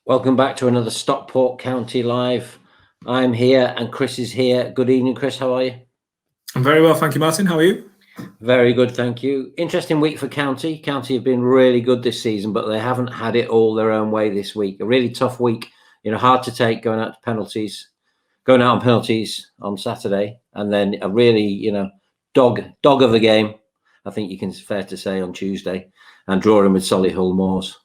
Welcome back to another Stockport County Live. I'm here and Chris is here. Good evening, Chris. How are you? I'm very well, thank you, Martin. How are you? Very good, thank you. Interesting week for County. County have been really good this season, but they haven't had it all their own way this week. A really tough week, hard to take, going out on penalties on Saturday, and then a really, dog of the game, I think it's fair to say, on Tuesday, and drawing with Solihull Moors.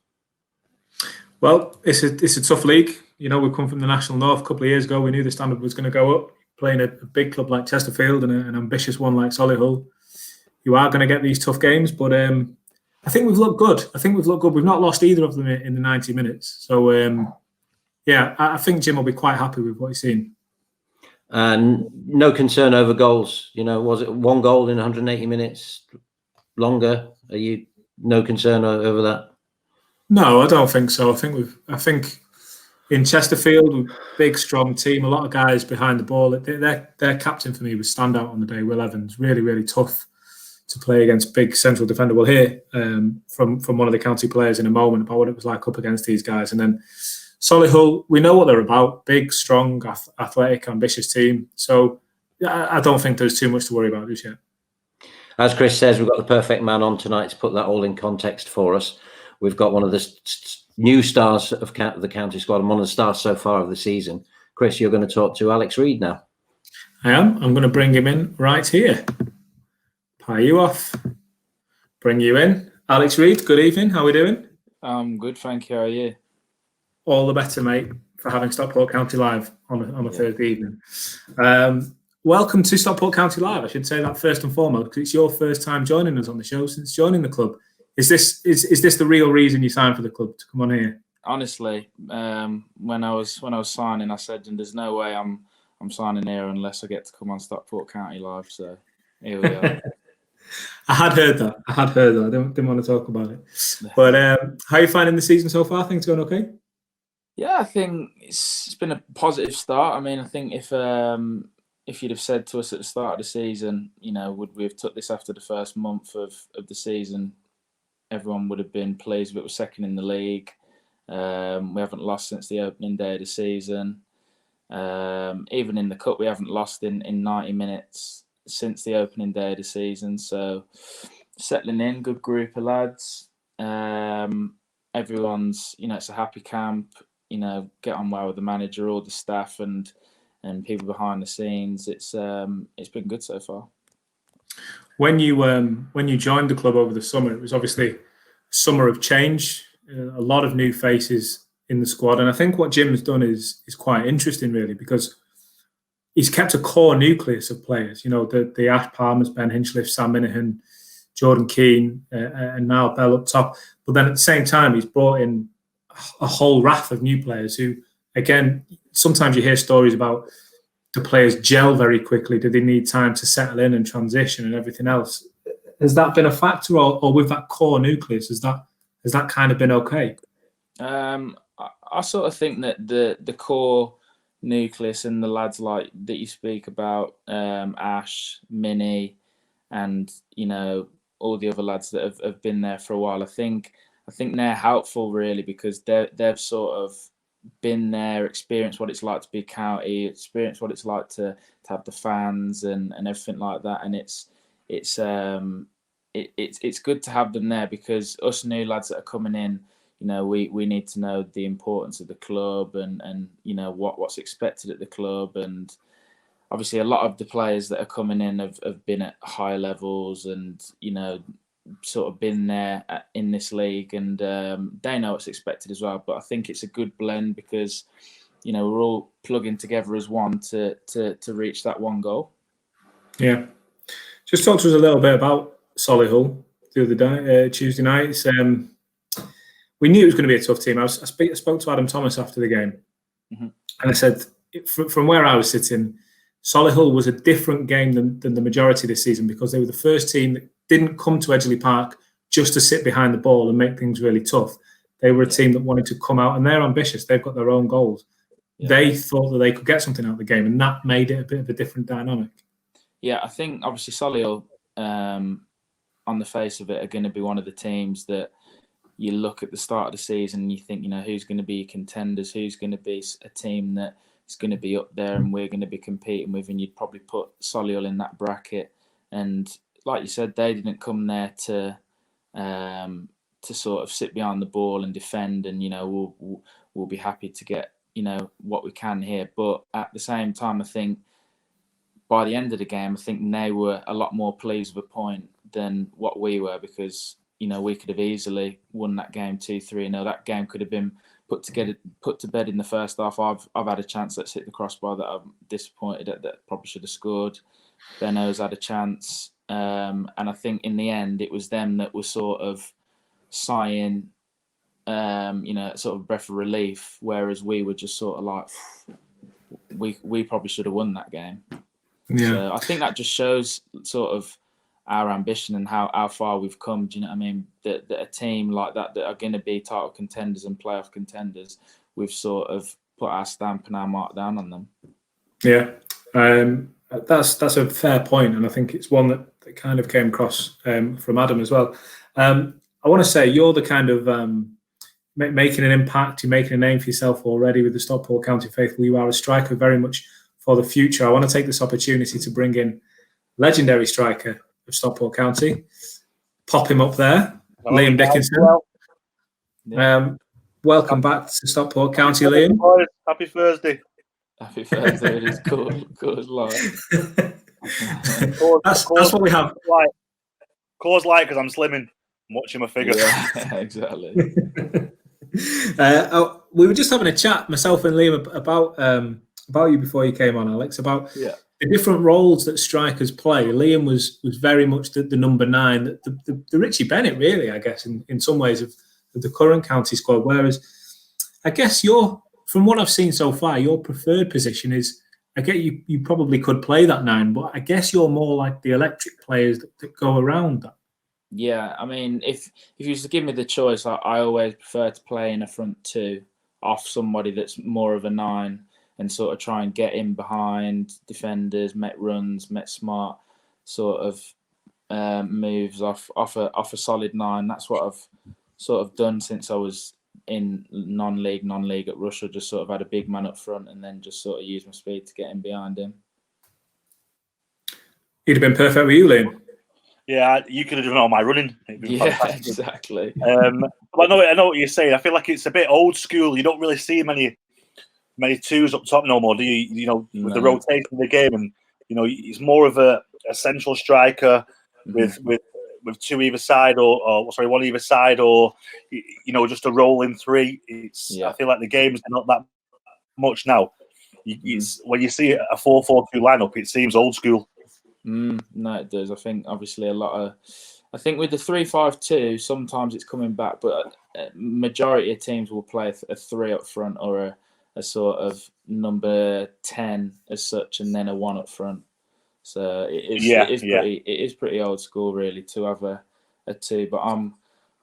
Well, it's a tough league. We've come from the National North a couple of years ago. We knew the standard was going to go up. Playing a big club like Chesterfield and an ambitious one like Solihull, you are going to get these tough games. But I think we've looked good. We've not lost either of them in the 90 minutes. So, I think Jim will be quite happy with what he's seen. And no concern over goals. Was it one goal in 180 minutes? Longer? Are you no concern over that? No, I don't think so. I think in Chesterfield, big, strong team, a lot of guys behind the ball. Their captain for me was standout on the day, Will Evans. Really, really tough to play against big central defender. We'll hear from one of the County players in a moment about what it was like up against these guys. And then Solihull, we know what they're about. Big, strong, athletic, ambitious team. So I don't think there's too much to worry about just yet. As Chris says, we've got the perfect man on tonight to put that all in context for us. We've got one of the new stars of the County squad and one of the stars so far of the season. Chris, you're going to talk to Alex Reid now. I am. I'm going to bring him in right here. Pie you off. Bring you in. Alex Reid, good evening. How are we doing? I'm good, thank you. How are you? All the better, mate, for having Stockport County Live on a Thursday evening. Welcome to Stockport County Live. I should say that first and foremost, because it's your first time joining us on the show since joining the club. Is this the real reason you signed for the club to come on here? Honestly, when I was signing, I said, and there's no way I'm signing here unless I get to come on Stockport County Live. So here we are. I had heard that. I didn't want to talk about it. But how are you finding the season so far? Things going okay? Yeah, I think it's been a positive start. I mean, I think if you'd have said to us at the start of the season, would we have took this after the first month of the season, everyone would have been pleased that we're second in the league. We haven't lost since the opening day of the season. Even in the cup, we haven't lost in 90 minutes since the opening day of the season. So settling in, good group of lads. Everyone's, it's a happy camp. Get on well with the manager, all the staff, and people behind the scenes. It's been good so far. When you joined the club over the summer, it was obviously a summer of change, a lot of new faces in the squad. And I think what Jim has done is quite interesting, really, because he's kept a core nucleus of players. The Ash Palmers, Ben Hinchliffe, Sam Minahan, Jordan Keane, and now Bell up top. But then at the same time, he's brought in a whole raft of new players who, again, sometimes you hear stories about the players gel very quickly. Do they need time to settle in and transition and everything else? Has that been a factor, or with that core nucleus, has that kind of been okay? I sort of think that the core nucleus and the lads like that you speak about, Ash, Minnie, and all the other lads that have been there for a while. I think they're helpful, really, because they've sort of been there, experienced what it's like to be a county, experienced what it's like to have the fans and everything like that. And it's good to have them there, because us new lads that are coming in, we need to know the importance of the club and what's expected at the club. And obviously a lot of the players that are coming in have been at high levels and sort of been there in this league, and they know what's expected as well. But I think it's a good blend, because we're all plugging together as one to reach that one goal. Yeah, just talk to us a little bit about Solihull the other day, Tuesday night. We knew it was going to be a tough team. I spoke to Adam Thomas after the game, and I said, from where I was sitting, Solihull was a different game than the majority this season, because they were the first team that didn't come to Edgeley Park just to sit behind the ball and make things really tough. They were a team that wanted to come out, and they're ambitious. They've got their own goals. Yeah. They thought that they could get something out of the game, and that made it a bit of a different dynamic. Yeah, I think obviously Solihull, on the face of it, are going to be one of the teams that you look at the start of the season and you think, who's going to be contenders, who's going to be a team that is going to be up there and we're going to be competing with, and you'd probably put Solihull in that bracket. And like you said, they didn't come there to sort of sit behind the ball and defend, and we'll be happy to get what we can here. But at the same time, I think by the end of the game, I think they were a lot more pleased with a point than what we were, because we could have easily won that game 2-3-0. That game could have been put to bed in the first half. I've had a chance that's hit the crossbar that I'm disappointed at, that probably should have scored. Benno's had a chance, and I think in the end it was them that were sort of sighing, sort of breath of relief, whereas we were just sort of like, we probably should have won that game. Yeah. So I think that just shows sort of our ambition and how far we've come. Do you know what I mean? That a team like that are going to be title contenders and playoff contenders, we've sort of put our stamp and our mark down on them. Yeah, that's a fair point, and I think it's one that kind of came across from Adam as well. I want to say you're the kind of making an impact. You're making a name for yourself already with the Stockport County faithful. You are a striker very much for the future. I want to take this opportunity to bring in legendary striker of Stockport County. Pop him up there, Liam Dickinson. Welcome back to Stockport County, Liam. Happy Thursday. Happy Thursday. It is good life. That's what we have. Cause light because I'm slimming. I'm watching my figure. Yeah, exactly. We were just having a chat, myself and Liam, about you before you came on, Alex, about the different roles that strikers play. Liam was very much the number 9, the Richie Bennett, really, I guess, in some ways of the current county squad. Whereas, I guess from what I've seen so far, your preferred position is, I get you probably could play that 9, but I guess you're more like the electric players that go around that. Yeah, I mean, if you was to give me the choice, I always prefer to play in a front 2 off somebody that's more of a 9, and sort of try and get in behind defenders, make runs, make smart sort of moves off a solid 9. That's what I've sort of done since I was in non-league at Russia. Just sort of had a big man up front and then just sort of use my speed to get in behind him. He'd have been perfect with you, Liam. Yeah, you could have done all my running. Yeah, fantastic. Exactly. But I know what you're saying. I feel like it's a bit old school. You don't really see many 2s up top no more, do you? With the rotation of the game, and it's more of a central striker with 2 either side, or one either side, or just a rolling 3. I feel like the game's not that much now. When you see a 4-4-2 lineup, it seems old school. No, it does. I think obviously I think with the 3-5-2, sometimes it's coming back, but majority of teams will play a 3 up front, or a sort of number 10 as such, and then a 1 up front. So it is pretty old school, really, to have a 2. But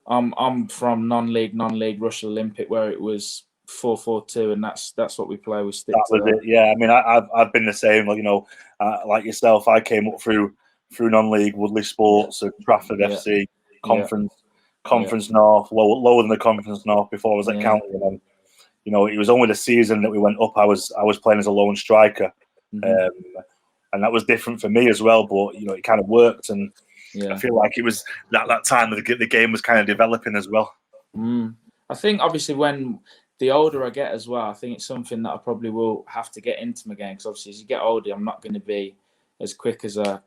I'm from non-league Russia Olympic, where it was 4-4-2, and that's what we play. We stick to that. Yeah, I mean, I've been the same. Like yourself, I came up through non-league, Woodley Sports, Trafford FC, Conference North, lower than the Conference North before I was at County, and then it was only the season that we went up. I was playing as a lone striker, and that was different for me as well. But it kind of worked, and I feel like it was that time that the game was kind of developing as well. I think obviously when the older I get as well, I think it's something that I probably will have to get into my game, because obviously as you get older, I'm not going to be as quick as I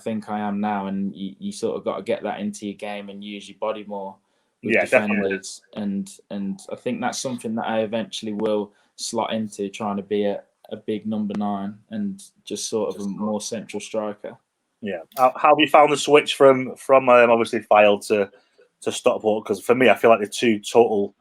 think I am now, and you sort of got to get that into your game and use your body more with defenders, and I think that's something that I eventually will slot into, trying to be a big number 9 and just sort of a more central striker. Yeah. How have you found the switch from obviously Fylde to Stockport? Because for me, I feel like they're 2 total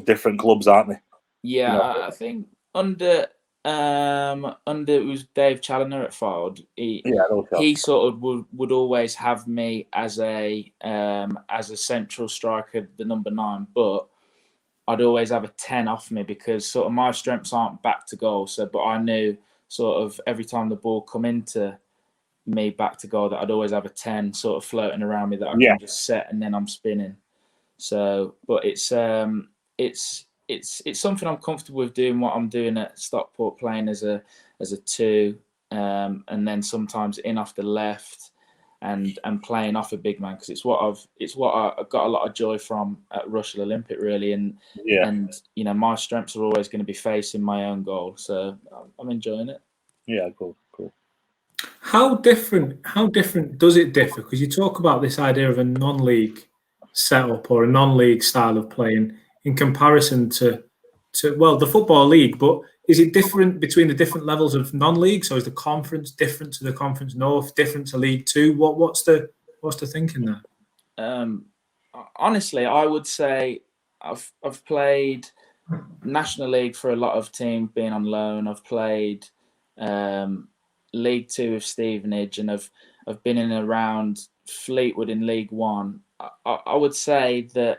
different clubs, aren't they? Yeah, I think under it was Dave Challoner at Fylde. He sort of would always have me as a central striker, the number 9, but I'd always have a 10 off me, because sort of my strengths aren't back to goal. But I knew sort of every time the ball come into me back to goal, that I'd always have a 10 sort of floating around me that I can just set, and then I'm spinning. So, but it's something I'm comfortable with doing. What I'm doing at Stockport, playing as a 2, and then sometimes in off the left, and playing off a big man, because it's what I've got a lot of joy from at Rushall Olympic, really, and my strengths are always going to be facing my own goal, so I'm enjoying it. Yeah, cool. How different does it differ? Because you talk about this idea of a non-league setup or a non-league style of playing in comparison to the Football League, but is it different between the different levels of non-league? So is the conference different to the Conference North, different to League Two? What's the thinking there? Honestly, I would say I've played National League for a lot of teams being on loan. I've played League Two with Stevenage, and I've been in and around Fleetwood in League One. I would say that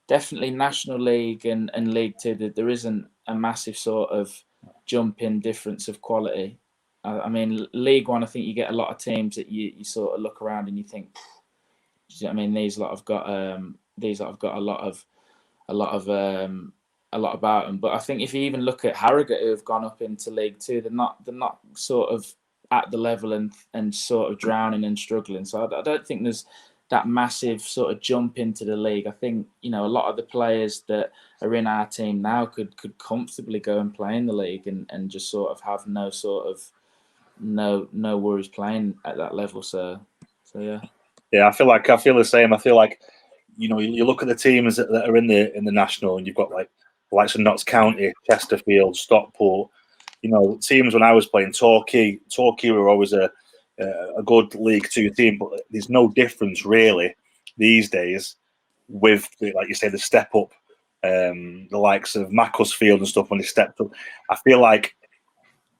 definitely National League and League Two, that there isn't a massive sort of jump in difference of quality. I mean, League One, I think you get a lot of teams that you sort of look around and you think, I mean, these lot have got a lot about them. But I think if you even look at Harrogate, who have gone up into League Two, they're not sort of at the level and sort of drowning and struggling. So I don't think there's that massive sort of jump into the league. I think, a lot of the players that are in our team now could comfortably go and play in the league and just sort of have no worries playing at that level. So yeah. Yeah, I feel the same. I feel like, you look at the teams that are in the national, and you've got like the likes of Notts County, Chesterfield, Stockport. Teams when I was playing, Torquay were always a good League Two team, but there's no difference really these days with, like you say, the step up, the likes of Macclesfield and stuff when they stepped up. I feel like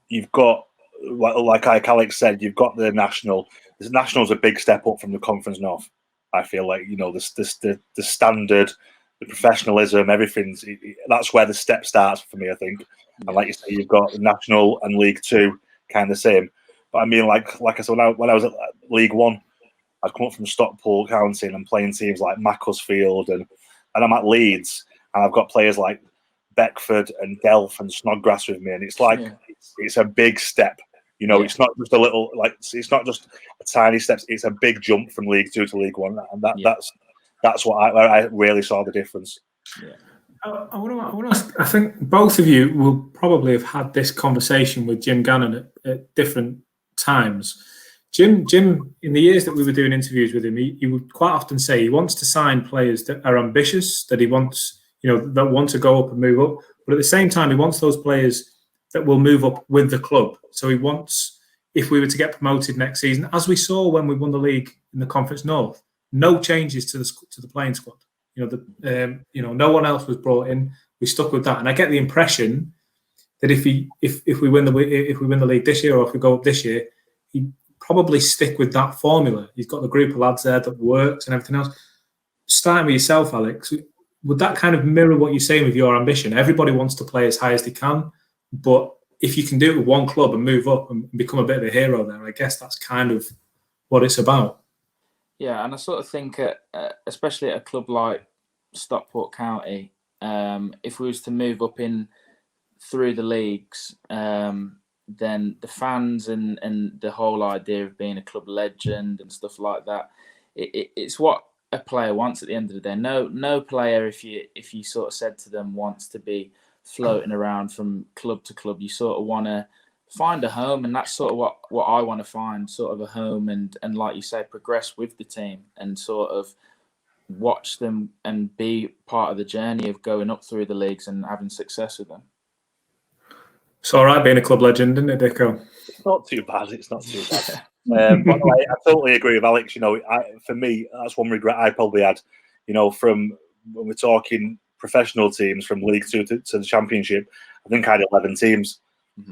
you've got, like Alex said, you've got the national. The national's a big step up from the Conference North. I feel like, the standard, the professionalism, everything's, that's where the step starts for me, I think. And like you say, you've got the National and League Two kind of same. But I mean, like I said, when I was at League One, I'd come up from Stockport County and I'm playing teams like Macclesfield, and I'm at Leeds, and I've got players like Beckford and Delph and Snodgrass with me, and it's like it's a big step. It's not just a little, it's not just a tiny step. It's a big jump from League Two to League One, and that's where I really saw the difference. Yeah. I think both of you will probably have had this conversation with Jim Gannon at different times. Jim, in the years that we were doing interviews with him, he would quite often say he wants to sign players that are ambitious, that he wants, that want to go up and move up. But at the same time, he wants those players that will move up with the club. So he wants, if we were to get promoted next season, as we saw when we won the league in the Conference North, no changes to the playing squad. No one else was brought in. We stuck with that, and I get the impression that if we win the league this year, or if we go up this year, he'd probably stick with that formula. He's got the group of lads there that works and everything else. Starting with yourself, Alex, would that kind of mirror what you're saying with your ambition? Everybody wants to play as high as they can, but if you can do it with one club and move up and become a bit of a hero there, I guess that's kind of what it's about. Yeah, and I sort of think, especially at a club like Stockport County, if we was to move up in through the leagues, then the fans and the whole idea of being a club legend and stuff like that, it's what a player wants at the end of the day. No player, if you sort of said to them, wants to be floating around from club to club. You sort of want to find a home, and that's sort of what I want to find, sort of a home, and like you say, progress with the team and sort of watch them and be part of the journey of going up through the leagues and having success with them. It's all right being a club legend, isn't it, Dicko? It's not too bad. But I totally agree with Alex. For me, that's one regret I probably had. From when we're talking professional teams from League Two to the Championship, I think I had 11 teams.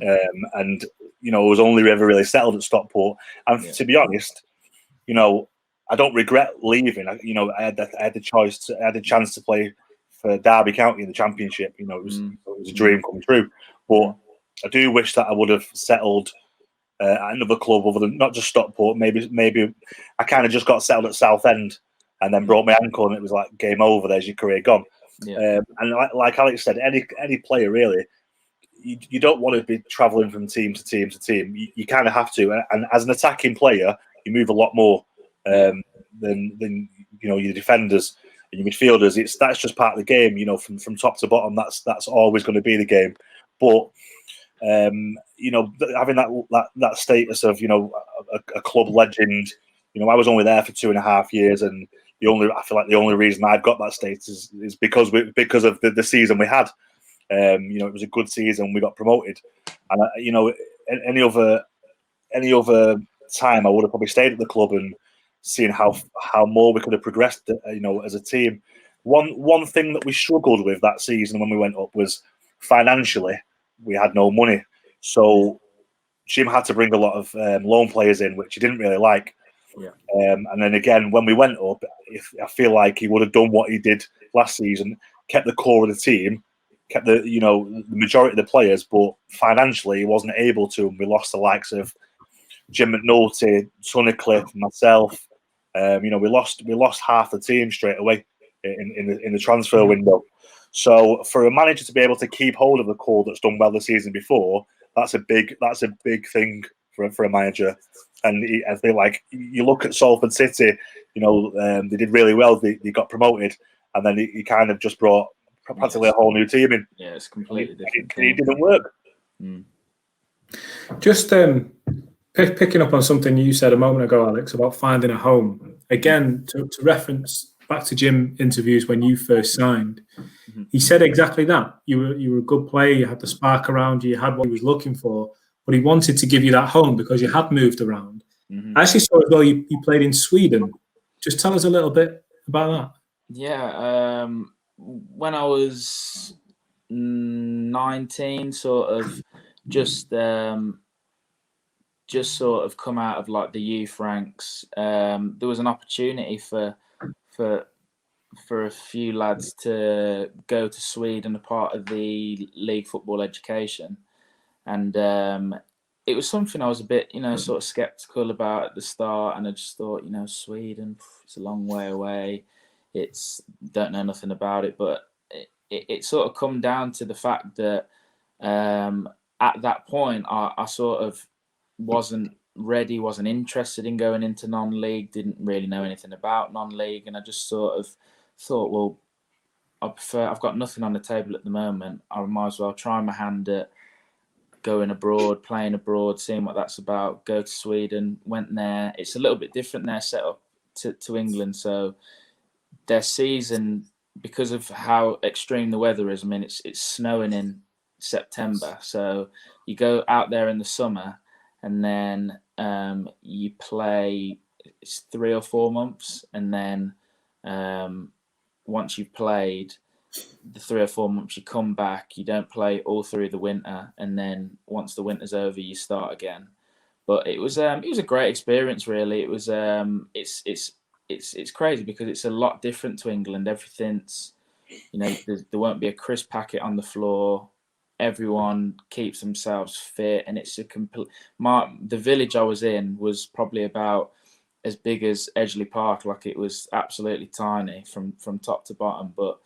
And I was only ever really settled at Stockport. And to be honest, I don't regret leaving. I had the choice. I had the chance to play for Derby County in the Championship. It was a dream come true. But I do wish that I would have settled at another club other than not just Stockport. Maybe I kind of just got settled at Southend, and then broke my ankle, and it was like game over. There's your career gone. Yeah. And like Alex said, any player really, you don't want to be travelling from team to team to team. You kind of have to, and as an attacking player, you move a lot more than your defenders and your midfielders. That's just part of the game. From top to bottom, that's always going to be the game. But having that status of a club legend. I was only there for 2.5 years, and I feel like the only reason I've got that status is because of the season we had. It was a good season. We got promoted, and any other time I would have probably stayed at the club and seen how more we could have progressed. As a team. One thing that we struggled with that season when we went up was financially. We had no money, so Jim had to bring a lot of loan players in, which he didn't really like. Yeah. And then again, when we went up, I feel like he would have done what he did last season, kept the core of the team, kept the majority of the players, but financially he wasn't able to, and we lost the likes of Jim McNulty, Tunnicliffe, myself. We lost half the team straight away in the transfer window. So for a manager to be able to keep hold of the core that's done well the season before, that's a big thing for a manager. And I feel like you look at Salford City, they did really well. They got promoted, and then he kind of just brought practically a whole new team in. Yeah, it's completely different. It didn't work. Just picking up on something you said a moment ago, Alex, about finding a home. Again, to reference back to Jim interviews when you first signed, he said exactly that. You were a good player, you had the spark around you, you had what he was looking for, but he wanted to give you that home because you had moved around. I actually saw as well you played in Sweden. Just tell us a little bit about that. Yeah, when I was 19, sort of just sort of come out of like the youth ranks. There was an opportunity for a few lads to go to Sweden, a part of the league football education, and it was something I was a bit, sort of skeptical about at the start, and I just thought, Sweden, it's a long way away. Don't know nothing about it, but it sort of come down to the fact that at that point I sort of wasn't ready, wasn't interested in going into non-league, didn't really know anything about non-league, and I just sort of thought, well, I've got nothing on the table at the moment. I might as well try my hand at going abroad, playing abroad, seeing what that's about. Go to Sweden, went there. It's a little bit different there set up to England, so their season, because of how extreme the weather is, I mean, it's snowing in September, so you go out there in the summer, and then you play, it's 3 or 4 months, and then once you've played the 3 or 4 months, you come back, you don't play all through the winter, and then once the winter's over, you start again. But it was a great experience, really. It was it's crazy because it's a lot different to England. Everything's, there won't be a crisp packet on the floor. Everyone keeps themselves fit, and it's a complete. The village I was in was probably about as big as Edgeley Park. Like, it was absolutely tiny from top to bottom, but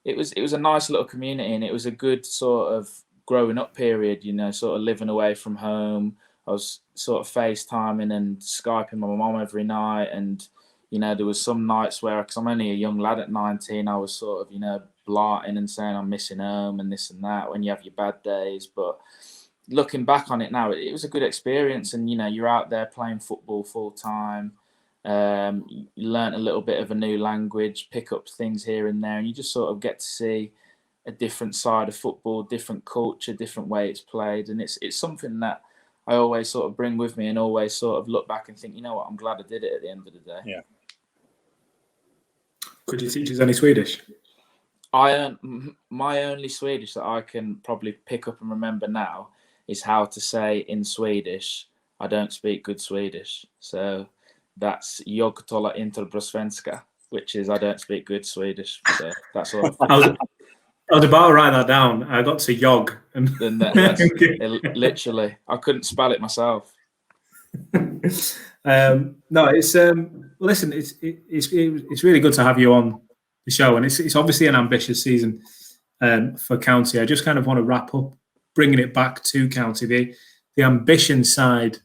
it was a nice little community, and it was a good sort of growing up period. Sort of living away from home. I was sort of FaceTiming and Skyping my mum every night, and there was some nights where, because I'm only a young lad at 19, I was sort of blarting and saying I'm missing home and this and that when you have your bad days. But looking back on it now, it was a good experience, and you're out there playing football full time. You learn a little bit of a new language, pick up things here and there, and you just sort of get to see a different side of football, different culture, different way it's played, and it's something that I always sort of bring with me, and always sort of look back and think, what, I'm glad I did it at the end of the day. Yeah. Could you teach us any Swedish? My only Swedish that I can probably pick up and remember now is how to say in Swedish, I don't speak good Swedish. So that's jag talar inte bra svenska, which is I don't speak good Swedish. So that's all. I was about to write that down. I got to yog. And that's literally, I couldn't spell it myself. No, it's Well, listen, it's really good to have you on the show, and it's obviously an ambitious season for County. I just kind of want to wrap up, bringing it back to County, the ambition side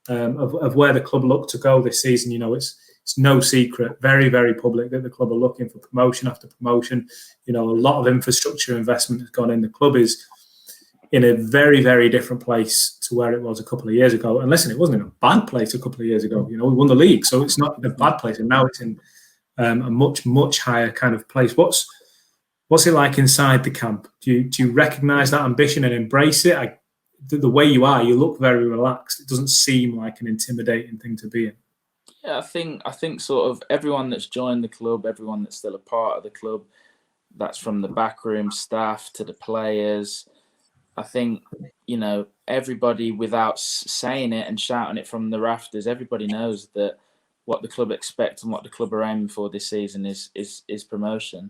of where the club look to go this season. You know, it's no secret, very, very public, that the club are looking for promotion after promotion. You know, a lot of infrastructure investment has gone in. The club is in a very, very different place to where it was a couple of years ago. And listen, it wasn't in a bad place a couple of years ago. You know, we won the league, so it's not a bad place. And now it's in a much, much higher kind of place. What's it like inside the camp? Do you recognise that ambition and embrace it? The way you are, you look very relaxed. It doesn't seem like an intimidating thing to be in. Yeah, I think sort of everyone that's joined the club, everyone that's still a part of the club, that's from the backroom staff to the players. I think, you know, everybody, without saying it and shouting it from the rafters, everybody knows that what the club expect and what the club are aiming for this season is promotion.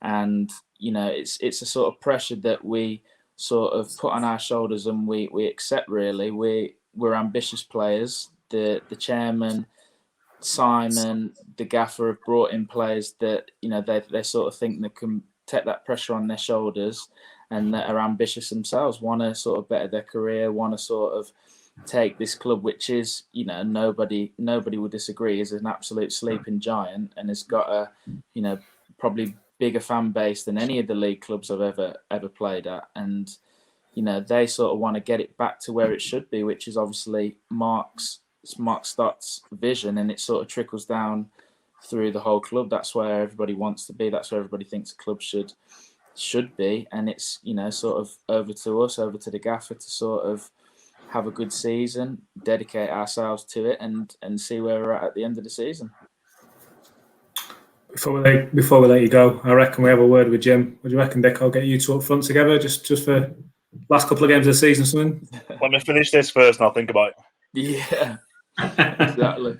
And, you know, it's a sort of pressure that we sort of put on our shoulders and we accept, really. We're ambitious players. The chairman, Simon, the gaffer have brought in players that, you know, they sort of think they can take that pressure on their shoulders and that are ambitious themselves, want to sort of better their career, want to sort of take this club, which is, you know, nobody would disagree, is an absolute sleeping giant and has got a, you know, probably bigger fan base than any of the league clubs I've ever played at. And, you know, they sort of want to get it back to where it should be, which is obviously Mark Stott's vision, and it sort of trickles down through the whole club. That's where everybody wants to be. That's where everybody thinks the club should be. And it's, you know, sort of over to us, over to the gaffer to sort of have a good season, dedicate ourselves to it, and see where we're at the end of the season. Before we let you go, I reckon we have a word with Jim. What do you reckon, Dick? I'll get you two up front together just for last couple of games of the season or something. Let me finish this first and I'll think about it. Yeah, exactly.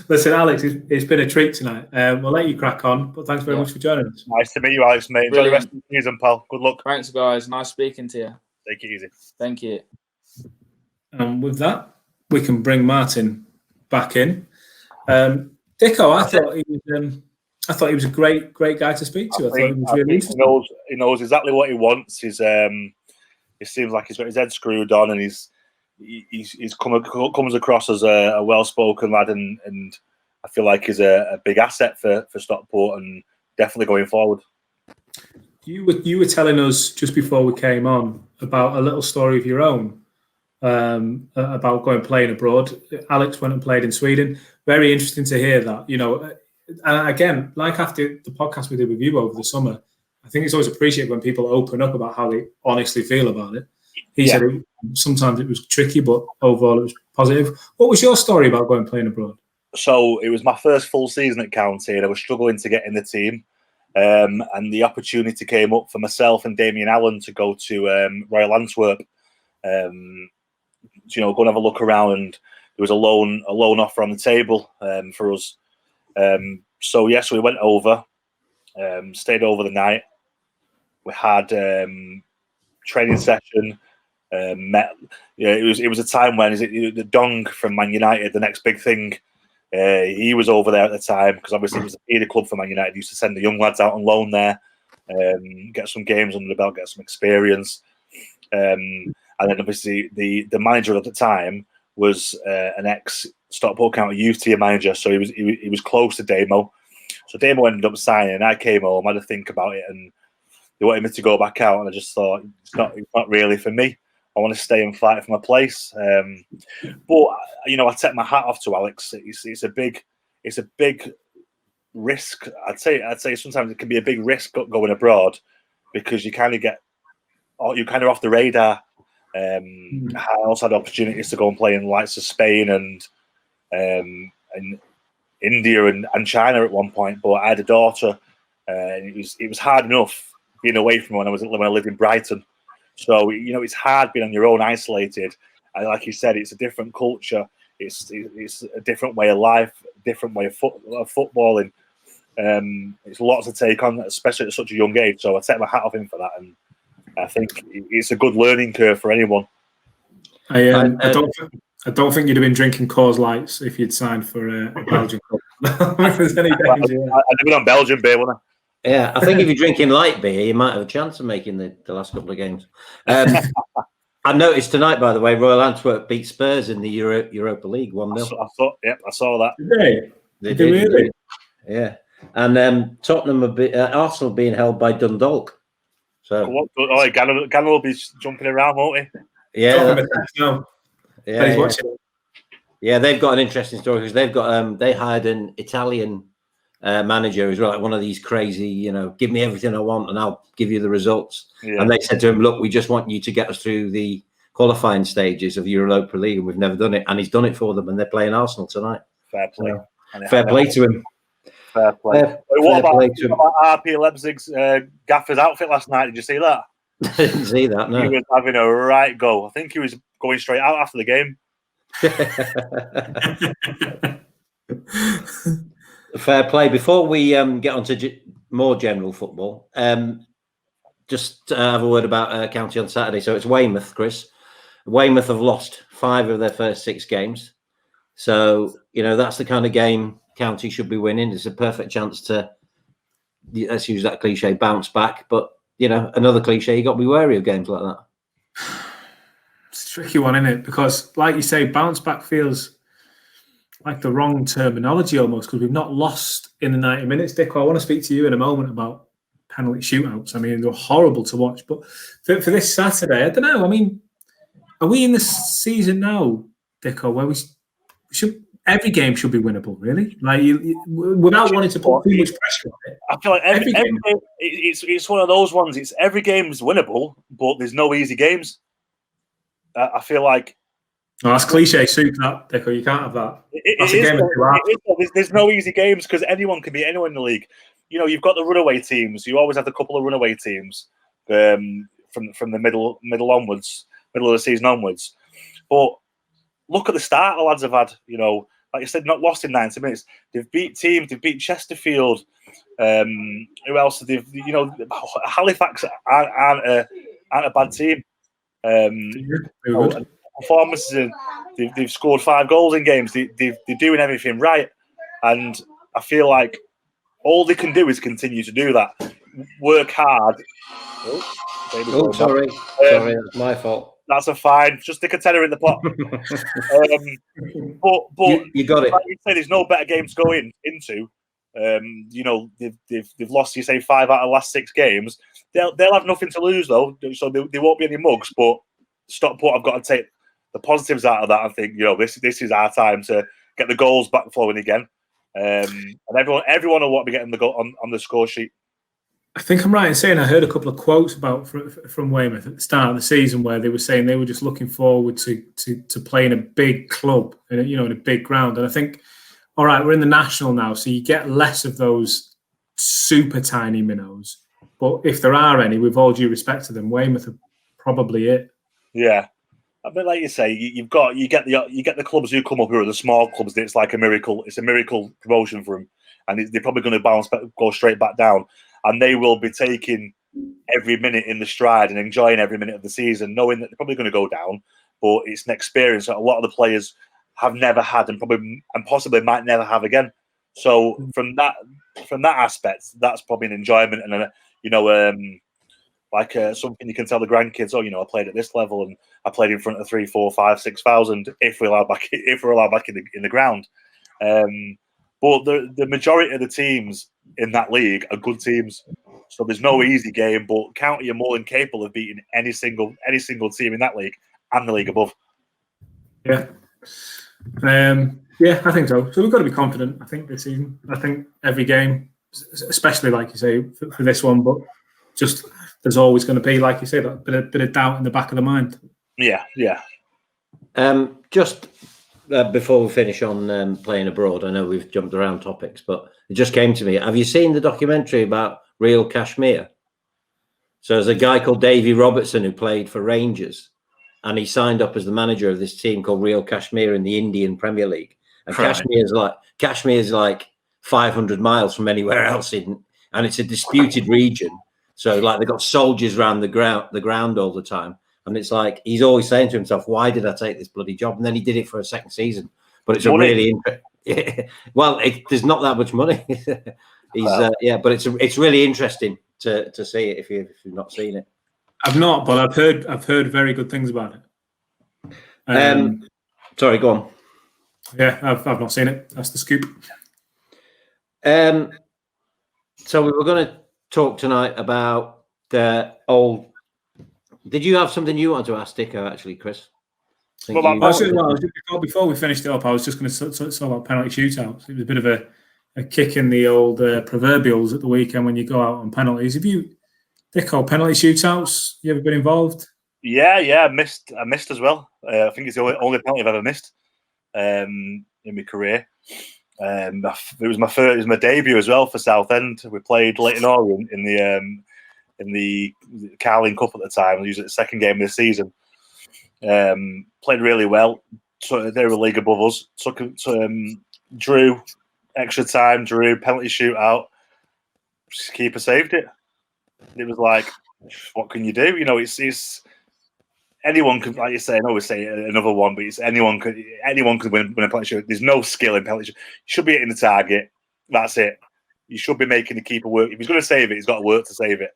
Listen, Alex, it's been a treat tonight. We'll let you crack on, but thanks very much for joining us. Nice to meet you, Alex, mate. Enjoy the rest of the season, pal. Good luck. Thanks, guys. Nice speaking to you. Take it easy. Thank you. And with that, we can bring Martin back in. Dicko, I thought he was a great guy to speak to. I thought he was really interesting. He knows exactly what he wants. It seems like he's got his head screwed on, and he's comes across as a well-spoken lad, and I feel like he's a big asset for Stockport, and definitely going forward. You were telling us just before we came on about a little story of your own about going playing abroad. Alex went and played in Sweden. Very interesting to hear that. You know, and again, like after the podcast we did with you over the summer, I think it's always appreciated when people open up about how they honestly feel about it. He said sometimes it was tricky, but overall it was positive. What was your story about going playing abroad? So it was my first full season at County, and I was struggling to get in the team. And the opportunity came up for myself and Damien Allen to go to Royal Antwerp. You know, go and have a look around, and there was a loan offer on the table for us. So yes, we went over, stayed over the night. We had training session. Met. Yeah, it was a time when the Dong from Man United, the next big thing. He was over there at the time because obviously it was a feeder club for Man United. He used to send the young lads out on loan there, get some games under the belt, get some experience. And then obviously the manager at the time was an ex Stockport County youth team manager, so he was close to Damo. So Damo ended up signing, and I came home, had to think about it, and they wanted me to go back out, and I just thought it's not really for me. I want to stay and fight for my place. But you know, I take my hat off to Alex. It's a big risk. I'd say sometimes it can be a big risk going abroad because you're kind of off the radar. I also had opportunities to go and play in the likes of Spain and India and China at one point, but I had a daughter, and it was hard enough being away from her when I lived in Brighton. So you know, it's hard being on your own, isolated. And like you said, it's a different culture. It's a different way of life, different way of footballing. It's a lot to take on, especially at such a young age. So I take my hat off him for that, and I think it's a good learning curve for anyone. I don't. I don't think you'd have been drinking Coors Lights if you'd signed for a Belgian club. If there's any danger. I'd been on Belgian beer, wouldn't I? Yeah, I think if you're drinking light beer, you might have a chance of making the last couple of games. I noticed tonight, by the way, Royal Antwerp beat Spurs in the Europa League 1-0. I saw that. Did They they did, really? yeah. And Tottenham, Arsenal being held by Dundalk. So, Gannon will be jumping around, won't he? yeah, He's watching. Yeah, they've got an interesting story because they've got they hired an Italian manager who's like one of these crazy, give me everything I want and I'll give you the results. Yeah. And they said to him, look, we just want you to get us through the qualifying stages of Europa League, and we've never done it. And he's done it for them, and they're playing Arsenal tonight. Fair play. Fair play to him. Fair play. What about RP Leipzig's gaffer's outfit last night? Did you see that? I didn't see that, no. He was having a right go. I think he was going straight out after the game. Fair play. Before we get on to more general football, just have a word about County on Saturday. So it's Weymouth, Chris. Weymouth have lost 5 of their first 6 games. So, that's the kind of game County should be winning. It's a perfect chance to, let's use that cliche, bounce back. But, another cliche, you got to be wary of games like that. It's a tricky one, isn't it? Because, like you say, bounce back feels like the wrong terminology almost, because we've not lost in the 90 minutes. Dick, I want to speak to you in a moment about penalty shootouts. I mean, they were horrible to watch. But for this Saturday, I don't know. I mean, are we in the season now, Dicko, where we should every game should be winnable, really? Like, without wanting to put too much pressure on it. I feel like every game, it's one of those ones. It's every game is winnable, but there's no easy games. I feel like. Oh, that's cliche soup, that, Dicko. You can't have that. There's no easy games because anyone can beat anyone in the league. You've got the runaway teams. You always have a couple of runaway teams from the middle onwards, middle of the season onwards. But look at the start the lads have had. Like you said, not lost in 90 minutes. They've beat teams. They've beat Chesterfield. Who else? Halifax aren't a bad team. Performances. They've scored 5 goals in games. They're doing everything right, and I feel like all they can do is continue to do that. Work hard. Sorry, that's my fault. That's a fine. Just stick a tenner in the pot. But you got it. Like you say, there's no better game to go into. They've lost, you say, 5 out of the last 6 games. They'll have nothing to lose though, so there won't be any mugs. But Stockport, I've got to take the positives out of that. I think this is our time to get the goals back flowing again, and everyone will want to be getting the goal on the score sheet. I think I'm right in saying I heard a couple of quotes from Weymouth at the start of the season where they were saying they were just looking forward to playing a big club in a big ground. And I think, all right, we're in the National now, so you get less of those super tiny minnows. But if there are any, with all due respect to them, Weymouth are probably it. Yeah, I mean, like you say, you get the clubs who come up who are the small clubs. It's like a miracle. It's a miracle promotion for them, and they're probably going to go straight back down. And they will be taking every minute in the stride and enjoying every minute of the season, knowing that they're probably going to go down. But it's an experience that a lot of the players have never had and possibly might never have again. So from that aspect, that's probably an enjoyment and something you can tell the grandkids. I played at this level and I played in front of 3,000, 4,000, 5,000, 6,000 if we're allowed back in the ground. But the majority of the teams in that league are good teams, so there's no easy game. But County are more than capable of beating any single team in that league and the league above. Yeah, I think so. So we've got to be confident. I think this season. I think every game, especially like you say for this one, but just there's always going to be, like you say, that bit of doubt in the back of the mind. Yeah. Just. Before we finish on playing abroad, I know we've jumped around topics, but it just came to me. Have you seen the documentary about Real Kashmir? So there's a guy called Davy Robertson who played for Rangers, and he signed up as the manager of this team called Real Kashmir in the Indian Premier League. And right. Kashmir is like 500 miles from anywhere else and it's a disputed region. So like they've got soldiers around the ground all the time. And it's like he's always saying to himself, "Why did I take this bloody job?" And then he did it for a second season. But it's a really well. There's not that much money. But it's really interesting to see it if you've not seen it. I've not, but I've heard very good things about it. Sorry, go on. Yeah, I've not seen it. That's the scoop. So we were going to talk tonight about the old. Did you have something you wanted to ask Dicko, actually, Chris? Before we finished it up, I was just going to talk about penalty shootouts. It was a bit of a kick in the old proverbials at the weekend when you go out on penalties. Dicko, penalty shootouts, you ever been involved? Yeah, I missed as well. I think it's the only penalty I've ever missed in my career. It was my debut as well for Southend. We played Leighton Orient in the Carling Cup at the time. We used it the second game of the season. Played really well. So they were a league above us. Drew extra time. Drew penalty shootout. Keeper saved it. It was like, what can you do? You know, it's anyone could, like you say. I always say another one, but it's anyone could win a penalty shootout. There's no skill in penalty shootout. You should be hitting the target. That's it. You should be making the keeper work. If he's going to save it, he's got to work to save it.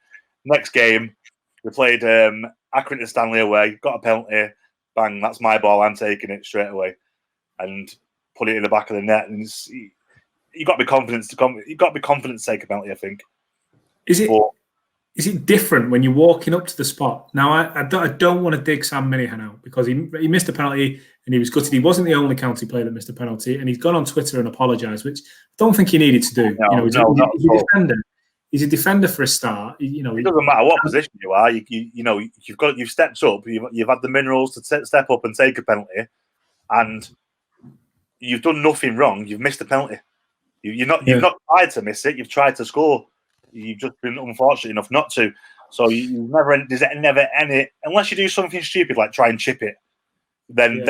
Next game, we played Accrington Stanley away. Got a penalty. Bang! That's my ball. I'm taking it straight away, and put it in the back of the net. And you got to be confident. You got to be confident to take a penalty. I think. Is it different when you're walking up to the spot? Now, I don't want to dig Sam Minihan out because he missed a penalty and he was gutted. He wasn't the only county player that missed a penalty, and he's gone on Twitter and apologised, which I don't think he needed to do. He's a defender for a start. It doesn't matter what position you are. You've stepped up. You've had the minerals to step up and take a penalty, and you've done nothing wrong. You've missed a penalty. You've not tried to miss it. You've tried to score. You've just been unfortunate enough not to. So there's never any, unless you do something stupid like try and chip it. Then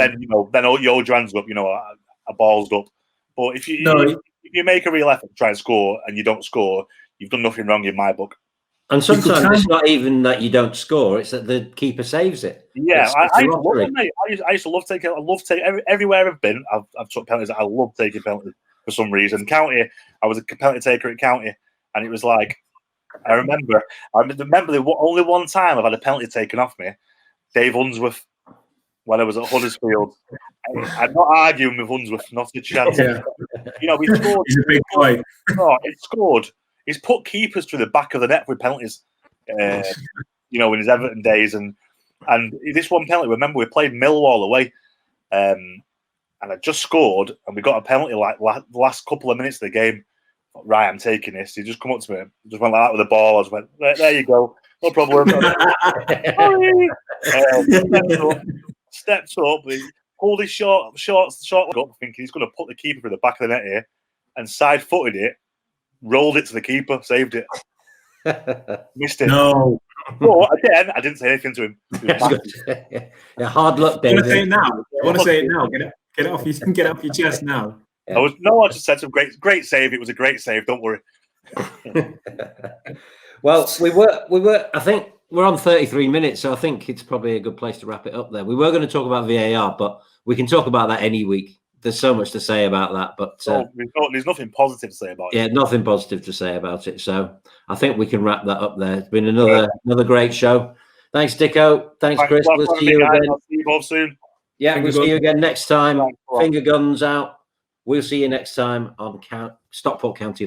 all your hands up. A ball's up. But if you make a real effort to try and score and you don't score, you've done nothing wrong in my book. And sometimes it's not even that you don't score; it's that the keeper saves it. Yeah, I used to love it, mate. I used to love taking. I love taking everywhere I've been. I've took penalties. I love taking penalties for some reason. County, I was a penalty taker at County, and it was like I remember the only one time I've had a penalty taken off me, Dave Unsworth, when I was at Huddersfield. I'm not arguing with Unsworth, not a chance. Yeah. He scored. He's a big boy. No, he scored. He's put keepers through the back of the net with penalties, in his Everton days. And this one penalty, remember, we played Millwall away, and I just scored, and we got a penalty like the last couple of minutes of the game. Right, I'm taking this. He just come up to me, just went like that with the ball. I just went, there you go, no problem. Stepped up, he pulled his short up, thinking he's going to put the keeper through the back of the net here, and side-footed it. Rolled it to the keeper, saved it. Missed it. No. But again, I didn't say anything to him. Hard luck, David. I want to say it now. Get it off your chest now. Yeah. I just said some great save. It was a great save. Don't worry. Well, we were. I think we're on 33 minutes, so I think it's probably a good place to wrap it up there. We were going to talk about VAR, but we can talk about that any week. There's so much to say about that, but there's nothing positive to say about it. Yeah, nothing positive to say about it. So I think we can wrap that up there. It's been another great show. Thanks, Dicko. Thanks, Chris. We'll see you again. I'll see you both soon. Yeah, we'll see you again next time. Finger guns out. We'll see you next time on Stockport County Live.